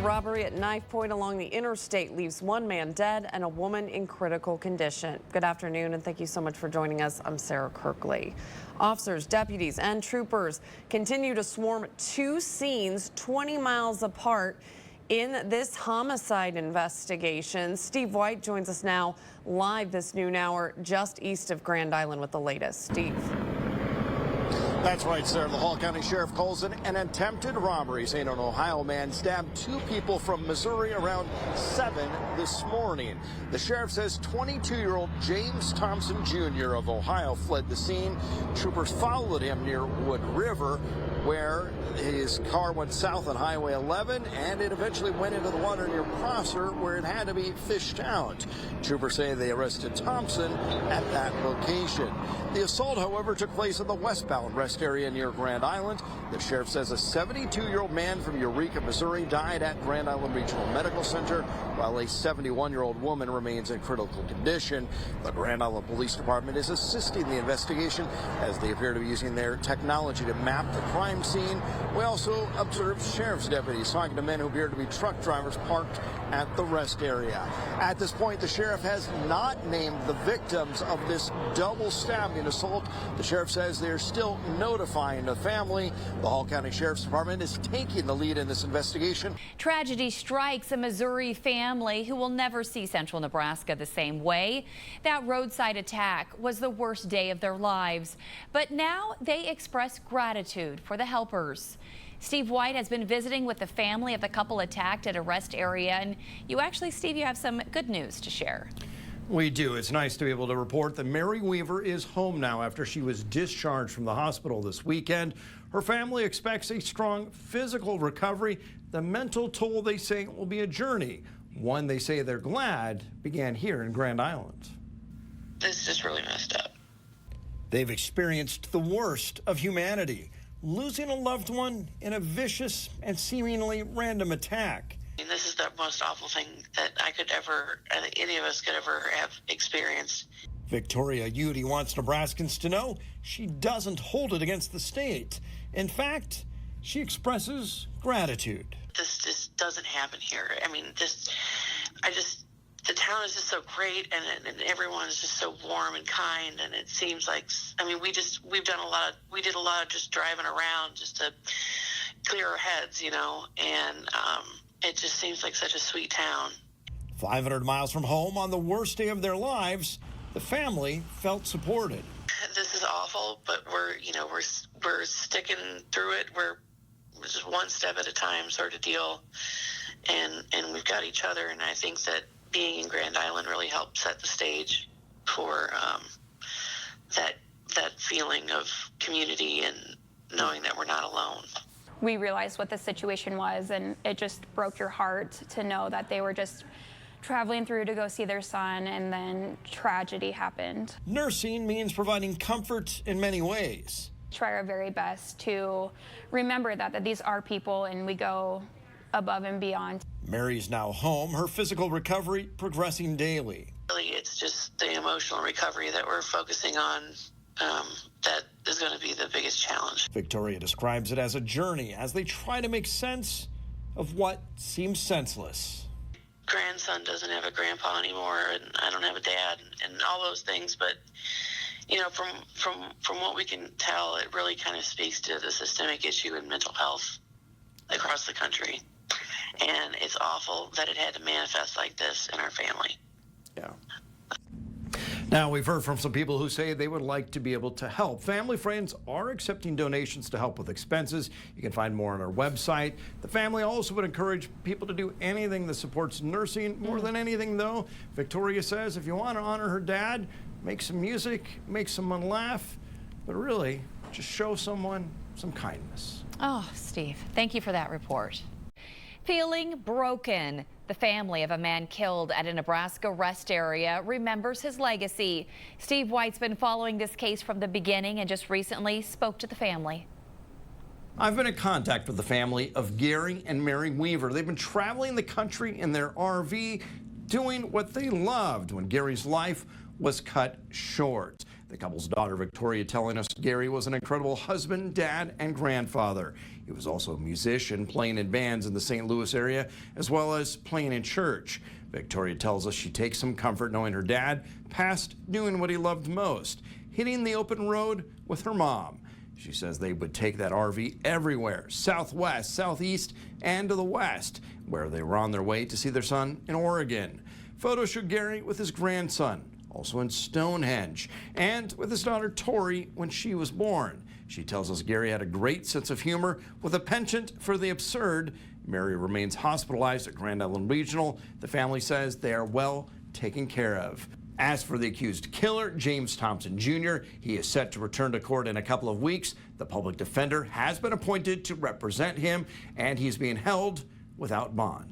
robbery at knife point along the interstate leaves one man dead and a woman in critical condition. Good afternoon and thank you so much for joining us. I'm Sarah Kirkley. Officers, deputies, and troopers continue to swarm two scenes 20 miles apart in this homicide investigation. Steve White joins us now live this noon hour just east of Grand Island with the latest. Steve. That's right, Sarah. The Hall County Sheriff calls it an attempted robbery, saying an Ohio man stabbed two people from Missouri around 7 this morning. The sheriff says 22-year-old James Thompson Jr. of Ohio fled the scene. Troopers followed him near Wood River, where his car went south on Highway 11, and it eventually went into the water near Prosser, where it had to be fished out. Troopers say they arrested Thompson at that location. The assault, however, took place in the westbound rest area near Grand Island. The sheriff says a 72-year-old man from Eureka, Missouri died at Grand Island Regional Medical Center, while a 71-year-old woman remains in critical condition. The Grand Island Police Department is assisting the investigation as they appear to be using their technology to map the crime scene. We also observed sheriff's deputies talking to men who appear to be truck drivers parked at the rest area. At this point, the sheriff has not named the victims of this double stabbing assault. The sheriff says they're still notifying the family. The Hall County Sheriff's Department is taking the lead in this investigation. Tragedy strikes a Missouri family who will never see central Nebraska the same way. That roadside attack was the worst day of their lives, but now they express gratitude for the helpers. Steve White has been visiting with the family of the couple attacked at a rest area, and Steve, you have some good news to share. We do. It's nice to be able to report that Mary Weaver is home now after she was discharged from the hospital this weekend. Her family expects a strong physical recovery. The mental toll, they say, will be a journey. One they say they're glad began here in Grand Island. This is really messed up. They've experienced the worst of humanity, losing a loved one in a vicious and seemingly random attack. This is the most awful thing that any of us could ever have experienced. Victoria Udy wants Nebraskans to know she doesn't hold it against the state. In fact, she expresses gratitude. This just doesn't happen here. I mean, the town is just so great, and everyone is just so warm and kind, and it seems like, we did a lot of just driving around just to clear our heads, and it just seems like such a sweet town. 500 miles from home on the worst day of their lives, the family felt supported. This is awful, but we're sticking through it. We're just one step at a time sort of deal, and we've got each other, and I think that being in Grand Island really helped set the stage for that feeling of community and knowing that we're not alone. We realized what the situation was, and it just broke your heart to know that they were just traveling through to go see their son, and then tragedy happened. Nursing means providing comfort in many ways. Try our very best to remember that these are people, and we go above and beyond. Mary's now home, her physical recovery progressing daily. Really, it's just the emotional recovery that we're focusing on that is going to be the biggest challenge. Victoria describes it as a journey as they try to make sense of what seems senseless. Grandson doesn't have a grandpa anymore, and I don't have a dad, and all those things, but from what we can tell, it really kind of speaks to the systemic issue in mental health across the country. And it's awful that it had to manifest like this in our family. Yeah. Now, we've heard from some people who say they would like to be able to help. Family friends are accepting donations to help with expenses. You can find more on our website. The family also would encourage people to do anything that supports nursing. More than anything, though, Victoria says if you want to honor her dad, make some music, make someone laugh, but really just show someone some kindness. Oh, Steve, thank you for that report. Feeling broken. The family of a man killed at a Nebraska rest area remembers his legacy. Steve White's been following this case from the beginning and just recently spoke to the family. I've been in contact with the family of Gary and Mary Weaver. They've been traveling the country in their RV, doing what they loved when Gary's life was cut short. The couple's daughter, Victoria, telling us Gary was an incredible husband, dad, and grandfather. He was also a musician, playing in bands in the St. Louis area, as well as playing in church. Victoria tells us she takes some comfort knowing her dad passed doing what he loved most, hitting the open road with her mom. She says they would take that RV everywhere, southwest, southeast, and to the west, where they were on their way to see their son in Oregon. Photos show Gary with his grandson, also in Stonehenge, and with his daughter Tori when she was born. She tells us Gary had a great sense of humor with a penchant for the absurd. Mary remains hospitalized at Grand Island Regional. The family says they are well taken care of. As for the accused killer, James Thompson Jr., he is set to return to court in a couple of weeks. The public defender has been appointed to represent him, and he's being held without bond.